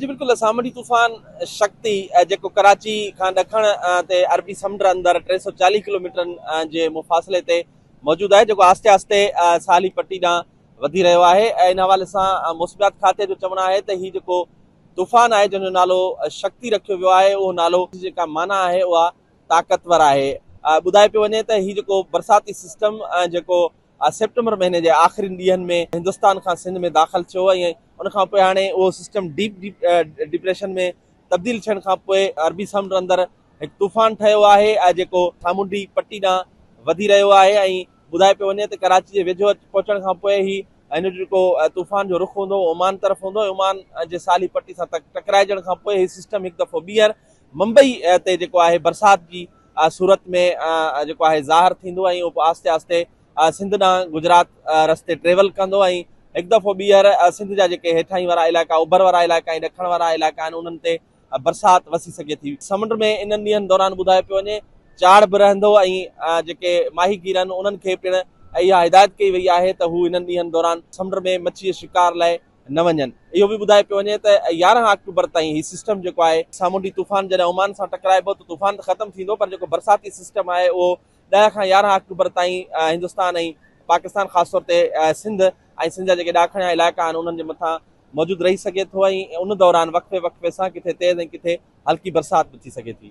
जी बिल्कुलु सामूंडी तूफ़ान शक्ति जेको कराची खां ॾखण ते अरबी समुंड अंदरि 340 किलोमीटरनि जे मुफ़ासिले ते मौजूदु आहे, जेको आस्ते आस्ते साली पट्टी ॾांहुं वधी रहियो आहे। ऐं इन हवाले सां मुस्बियात खाते जो चवणु आहे त हीउ जेको तूफ़ान आहे जंहिंजो नालो शक्ति रखियो वियो आहे, उहो नालो जेका माना आहे उहा ताक़तवर आहे। ॿुधाए पियो वञे त हीउ जेको बरसाती सिस्टम जेको सेप्टेंबर महीने जे आख़िरी ॾींहंनि में हिंदुस्तान खां सिंध में दाख़िल थियो ऐं उनखां पोइ हाणे उहो सिस्टम डीप डिप्रेशन में तब्दील थियण खां पोइ अरबी समुंड अंदरि हिकु तूफ़ान ठहियो आहे जेको सामूंडी पट्टी ॾांहुं वधी रहियो आहे। ऐं ॿुधाए पियो वञे त कराची जे वेझो पहुचण खां पोइ ई हिन जो जेको तूफ़ान जो रुख़ हूंदो ओमान तरफ़ हूंदो, ओमान जे साली पट्टी सां टकराइजण खां पोइ हीउ सिस्टम हिकु दफ़ो ॿीहर मुंबई ते जेको आहे बरसाति जी सूरत में जेको आहे ज़ाहिर थींदो ऐं उहो आस्ते आस्ते सिंध ॾांहुं गुजरात रस्ते ट्रेवल कंदो ऐं हिकु दफ़ो ॿीहर सिंध जा जेके हेठाहीं वारा इलाइक़ा उभर वारा इलाइक़ा ऐं ॾखण वारा इलाइक़ा आहिनि उन्हनि ते बरसाति वसी सघे थी। समुंड में इन्हनि ॾींहंनि दौरान ॿुधाए पियो वञे चाड़ बि रहंदो ऐं जेके माहीगीर आहिनि उन्हनि खे पिणु इहा हिदायत कई वई आहे त हू इन्हनि ॾींहंनि दौरान समुंड में मच्छीअ शिकार लाइ न वञनि। इहो बि ॿुधाए पियो वञे त 11 अक्टूबर ताईं हीउ सिस्टम जेको आहे सामूंडी तूफ़ान जॾहिं ओमान सां टकराइबो त तूफ़ान त ख़तमु थींदो, पर जेको बरसाती सिस्टम आहे उहो 10 खां 11 अक्टूबर ताईं हिंदुस्तान ऐं पाकिस्तान ख़ासि तौर ते सिंध ऐं सिंध जा जेके ॾाखणा इलाइक़ा आहिनि उन्हनि जे मथां मौजूदु रही सघे थो ऐं उन दौरान वक़्फ़े वक़्फ़े सां किथे तेज़ ऐं किथे हल्की बरसाति बि थी सघे थी।